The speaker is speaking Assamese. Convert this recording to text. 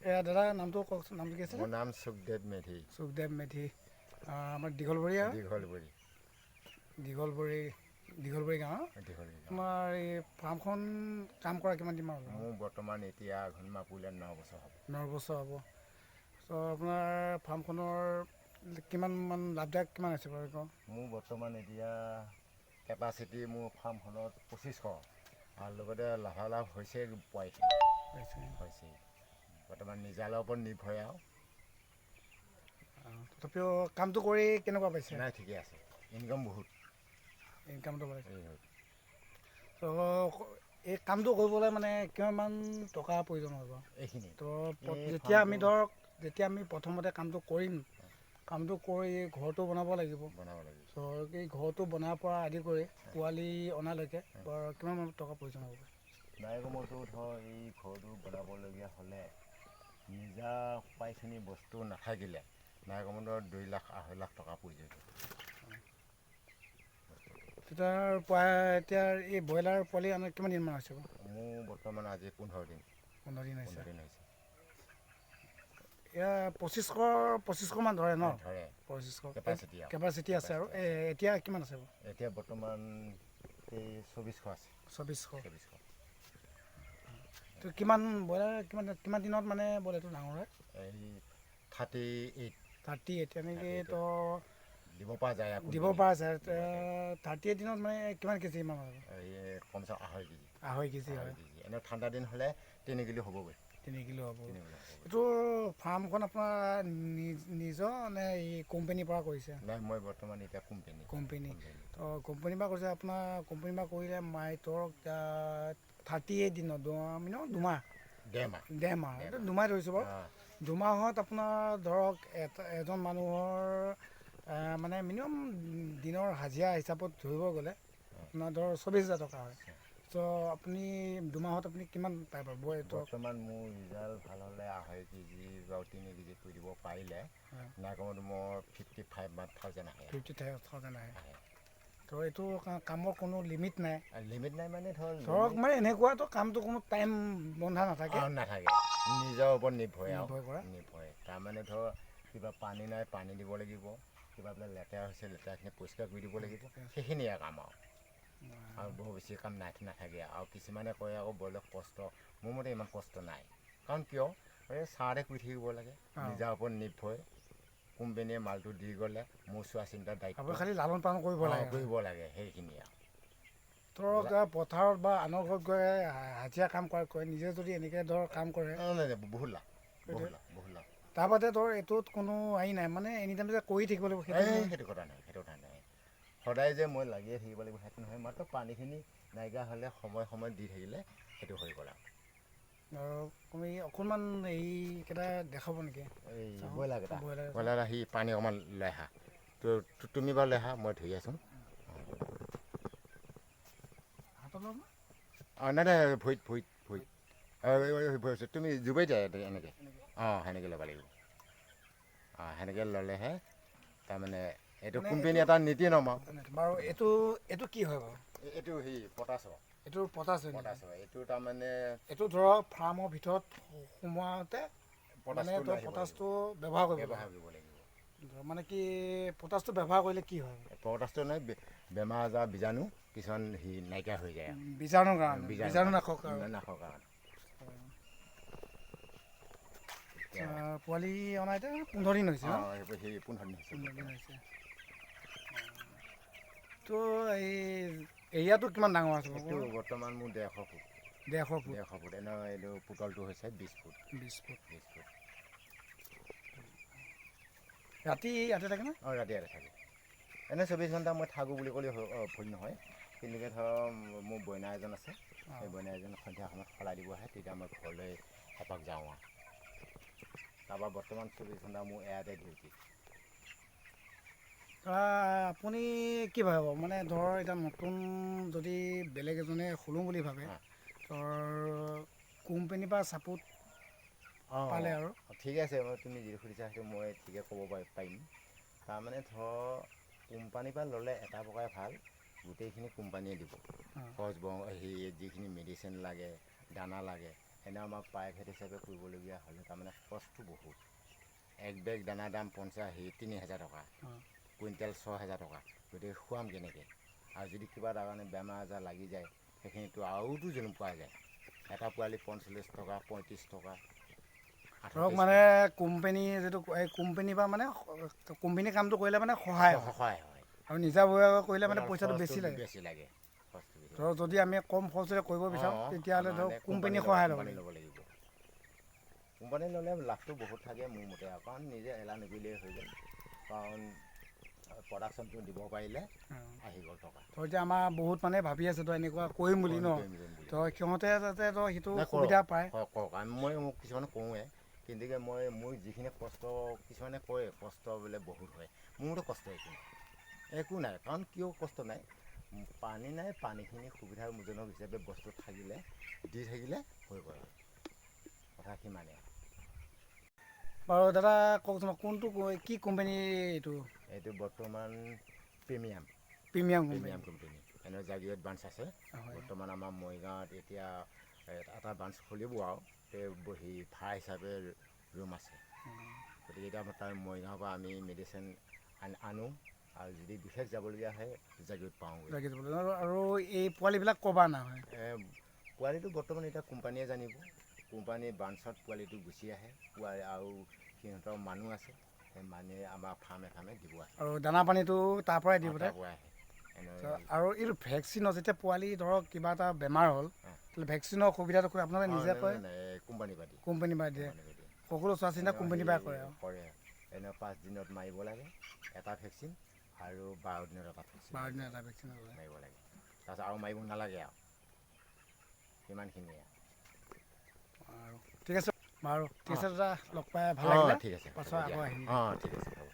এয়া দাদা নামটো কওকচোন, নামটো কি আছিলে? মোৰ নাম সুখদেৱ মেধি। সুখদেৱ মেধি। আমাৰ দীঘলবৰীয়া দীঘলবৰী দীঘলবৰী গাঁও। দীঘলবৰী গাঁও। তোমাৰ এই ফাৰ্মখন কাম কৰা কিমান দিন হ'ল? মোৰ বৰ্তমান এতিয়া আঘোণ মাহ পৰিলে 9 বছৰ হ'ব। 9 বছৰ হ'ব। ত' আপোনাৰ ফাৰ্মখনৰ কিমান লাভদায়ক কিমান আছে বাৰু কওক? মোৰ বৰ্তমান এতিয়া কেপাচিটি মোৰ ফাৰ্মখনত 2500 আৰু লগতে লাভালাভ হৈছে হৈছে বৰ্তমান নিজালৰ ওপৰত নিৰ্ভৰ আৰু। তথাপিও কামটো কৰি কেনেকুৱা পাইছে? নাই, ঠিকে আছে, ইনকাম বহুত। ইনকামটো পাইছে। ত' এই কামটো কৰিবলৈ মানে কিমানমান টকাৰ প্ৰয়োজন হ'ব? এইখিনি যেতিয়া আমি প্ৰথমতে কামটো কৰিম, কামটো কৰি ঘৰটো বনাব লাগিব। ত' এই ঘৰটো বনাৰ পৰা আদি কৰি পোৱালি অনালৈকে কিমান টকাৰ প্ৰয়োজন হ'ব? নাই কমেওতো ধৰ এই ঘৰটো বনাবলগীয়া হ'লে নিজা পাইখিনি বস্তু নাথাকিলে নাই কমেও 2 লাখ 2.5 লাখ টকা প্ৰয়োজন হ'ব। তেতিয়া এতিয়া এই ব্ৰইলাৰ পোৱালি আনি কিমান দিনমান হৈছে বাৰু? মোৰ বৰ্তমান আজি 15 দিন। 15 দিন হৈছে। 15 দিন হৈছে। এয়া 2500 মান ধৰে ন? ধৰে 2500 কেপাচিটি আছে আৰু এতিয়া কিমান আছে বাৰু? এতিয়া বৰ্তমান 2400 আছে। 2400। তো কিমান ব্ৰইলাৰ কিমান দিনত মানে ব্ৰইলাৰটো ডাঙৰ হয়? এই 38 তেনেকৈ তো দিব পৰা যায়। দিব পৰা যায়। 38 দিনত মানে কিমান কেজি মান হয়? এই কমচে কম 2.5 কেজি। 2.5 কেজি হয়। এনে ঠাণ্ডা দিন হ'লে 3 কিলো হ'বগৈ। 3 কিলো হ'ব। এইটো ফাৰ্মখন আপোনাৰ নিজৰ নে এই কোম্পানীৰ পৰা কৰিছে? নাই, মই বৰ্তমান এতিয়া কোম্পানী। তো কোম্পানীৰ পৰা কৰিছে। আপোনাৰ কোম্পানীৰ পৰা কৰিলে ধৰক 38 দিনত মিনিমাম 2 মাহ। 1.5 মাহ। এইটো 2 মাহ ধৰিছোঁ বাৰু। 2 মাহত আপোনাৰ ধৰক এজন মানুহৰ মানে মিনিমাম দিনৰ হাজিৰা হিচাপত ধৰিব গ'লে আপোনাৰ ধৰক 24,000 টকা হয়। ত' আপুনি 2 মাহত আপুনি কিমান পায় বাৰু? বৰ্তমান মোৰ ৰিজাল্ট ভাল হ'লে 2.5 কেজি বা 3 কেজি কৰি দিব পাৰিলে নাই কমেও মোৰ 55,000 আহে। 55,000 আহে। তো এইটো কামৰ কোনো লিমিট নাই? লিমিট নাই মানে ধৰক মানে এনেকুৱাতো কামটো কোনো টাইম বন্ধা নাথাকে। নিজৰ ওপৰত নিৰ্ভৰ কৰা। তাৰমানে ধৰ কিবা পানী নাই, পানী দিব লাগিব। কিবা বোলে লেতেৰা হৈছে, লেতেৰাখিনি পৰিষ্কাৰ কৰি দিব লাগিব। সেইখিনিয়ে কাম আৰু বৰ বেছি কাম নাথাকে। আৰু কিছুমানে কয় আকৌ ব্ৰইলাৰ কষ্ট, মোৰ মতে ইমান কষ্ট নাই। কাৰণ কিয় এই ছাঁতে কৰি থাকিব লাগে, নিজৰ ওপৰত নিৰ্ভৰ। কোম্পানীয়ে মালটো দি গ'লে মোৰ চোৱা চিন্তাৰ দায়িত্ব খালি লালন পালন কৰিব লাগে সেইখিনিয়ে আৰু। ধৰক পথাৰত বা আনৰ ঘৰত গৈ হাজিৰা কাম কৰাতকৈ নিজে যদি এনেকৈ ধৰক কাম কৰে বহুত লাভ। তাৰ বাদে ধৰ এইটোত কোনো হেৰি নাই মানে এনি টাইম যে কৰি থাকিব লাগিব সেইটো কথা নাই। সদায় যে মই লাগিয়ে থাকিব লাগিব সেইটো নহয়। মাত্ৰ পানীখিনি নাইকিয়া হ'লে সময় দি থাকিলে সেইটো হৈ গ'ল আৰু। তুমি অকণমান এইকেইটা দেখাব নেকি? এই ব্ৰইলাৰ আহি পানী অকণমান লৈ আহা। তুমি বাৰু লৈ আহা, মই ধৰি আছোঁ। নাই, ভৰিত তুমি জুবাই দিয়া এনেকৈ। সেনেকৈ ল'ব লাগিব। সেনেকৈ ল'লেহে তাৰমানে এইটো কোম্পানী এটা নীতি নিয়ম আৰু। বাৰু এইটো কি হয় বাৰু? এইটো পটাছ। এইটো পটাছ হয়? এইটো তাৰমানে এইটো ধৰক ফাৰ্মৰ ভিতৰত সোমোৱাওঁতে মানে পটাছটো ব্যৱহাৰ কৰিব লাগিব। মানে কি পটাছটো ব্যৱহাৰ কৰিলে কি হয়? পটাছটো নহয়, বেমাৰ আজাৰ বীজাণু কিছুমান নাইকিয়া হৈ যায় আৰু। বীজাণুৰ কাৰণে, বীজাণু নাশক কাৰণে। পোৱালি অনা এতিয়া 15 দিন হৈছে ন? 15 দিন হৈছে। তো এই এৰিয়াটো কিমান ডাঙৰ আছে? এইটো বৰ্তমান মোৰ 150 ফুট। 150 ফুট। এইটো পুতলটো হৈছে 20 ফুট। 20 ফুট। ৰাতি ইয়াতে থাকে ন? ৰাতি ইয়াতে থাকে। এনেই 24 ঘণ্টা মই থাকোঁ বুলি ক'লে ভুল নহয়। তেনেকৈ ধৰক মোৰ বইনা এজন আছে। সেই বইনা এজন সন্ধিয়া সময়ত সলাই দিব আহে, তেতিয়া মই ঘৰলৈ এপাক যাওঁ আৰু। তাৰপৰা বৰ্তমান 24 ঘণ্টা মোৰ ইয়াতে ডিউটি। আপুনি কি ভাবিব মানে ধৰ এতিয়া নতুন যদি বেলেগ এজনে খোলোঁ বুলি ভাবে ধৰ কোম্পানীৰ পৰা ছাপোৰ্ট পালে আৰু ঠিক আছে, তুমি যি সুধিছা সেইটো মই ঠিকে ক'ব পাৰিম। তাৰমানে ধৰ কোম্পানীৰ পৰা ল'লে এটা প্ৰকাৰে ভাল, গোটেইখিনি কোম্পানীয়ে দিব। যিখিনি মেডিচিন লাগে, দানা লাগে, এনেও আমাক প্ৰাইভেট হিচাপে কৰিবলগীয়া হ'লে তাৰমানে খৰচটো বহুত। এক বেগ দানাৰ দাম ৩,০০০ টকা, কুইণ্টেল ৬,০০০ টকা। গতিকে খুৱাম কেনেকৈ? আৰু যদি কিবা এটা কাৰণে বেমাৰ আজাৰ লাগি যায় সেইখিনিতো আৰুতো জানো পোৱা যায়। এটা পোৱালি ৪৫ টকা ৩৫ টকা। ধৰক মানে কোম্পানী যিটো এই কোম্পানীৰ পৰা মানে কোম্পানীৰ কামটো কৰিলে মানে সহায় হয় আৰু নিজাববীয়াকৈ কৰিলে মানে পইচাটো বেছি লাগে। বেছি লাগে। ধৰক যদি আমি কম খৰচতে কৰিব বিচাৰোঁ তেতিয়াহ'লে ধৰক কোম্পানীৰ সহায় সহায় ল'ব ল'ব লাগিব। কোম্পানী ল'লে লাভটো বহুত থাকে মোৰ মতে, কাৰণ নিজে এলাহ নকৰিলেই হৈ যায়। কাৰণ প্ৰডাকশ্যনটো দিব পাৰিলে আহি গ'ল টকা। ধৰক এতিয়া আমাৰ বহুত মানে ভাবি আছে তো এনেকুৱা কৰিম বুলি ন, তো সিহঁতে যাতে তো সেইটো সুবিধা পায়। কওক মই কিছুমানে কৰোঁৱে, কিন্তু মোৰ যিখিনি কষ্ট কিছুমানে কয় কষ্ট বোলে বহুত হয়। মোৰতো কষ্ট একো নাই কাৰণ কিয় কষ্ট নাই, পানী নাই, পানীখিনি সুবিধাজনক হিচাপে বস্তু থাকিলে দি থাকিলে হৈ গ'ল। কথা সিমানে। বাৰু দাদা কওকচোন কোনটো কি কোম্পানী এইটো? এইটো বৰ্তমান প্ৰিমিয়াম কোম্পানী। এনে জাগিৰোড ব্ৰাঞ্চ আছে। বৰ্তমান আমাৰ মৰিগাঁৱত এতিয়া এটা ব্ৰাঞ্চ খুলিব আৰু বহি ভাড়া হিচাপে ৰুম আছে। গতিকে এতিয়া তাৰ মৰিগাঁৱৰ পৰা আমি মেডিচিন আনো, আৰু যদি বিশেষ যাবলগীয়া হয় জাগিৰোড পাওঁগৈ। আৰু এই পোৱালিবিলাক ক'ৰ পৰা অনা হয়? পোৱালিটো বৰ্তমান এতিয়া কোম্পানীয়ে জানিব। কোম্পানীৰ ব্ৰাঞ্চত পোৱালিটো গুচি আহে, আৰু সিহঁতৰ মানুহ আছে, সেই মানুহে আমাৰ ফাৰ্মে দিব আহে। আৰু দানা পানীটো তাৰ পৰাই দিব তাৰ পৰাই আহে। আৰু এইটো ভেকচিনৰ যেতিয়া পোৱালি ধৰক কিবা এটা বেমাৰ হ'ল তাহলে ভেকচিনৰ সুবিধাটো আপোনালোকে নিজে কৰে? কোম্পানীৰ পৰা দিয়ে। সকলো চোৱা চিন্তা কোম্পানীৰ পৰা কৰে আৰু কৰে। এনে 5 দিনত মাৰিব লাগে এটা ভেকচিন, আৰু 12 দিনত এটা ভেকচিন মাৰিব লাগে। তাৰপিছত আৰু মাৰিব নালাগে আৰু সিমানখিনিয়ে। আৰু ঠিক আছে বাৰু, ঠিক আছে দাদা, লগ পাই ভাল লাগিলে। ঠিক আছে, পাছত আকৌ আহিম। ঠিক আছে হ'ব।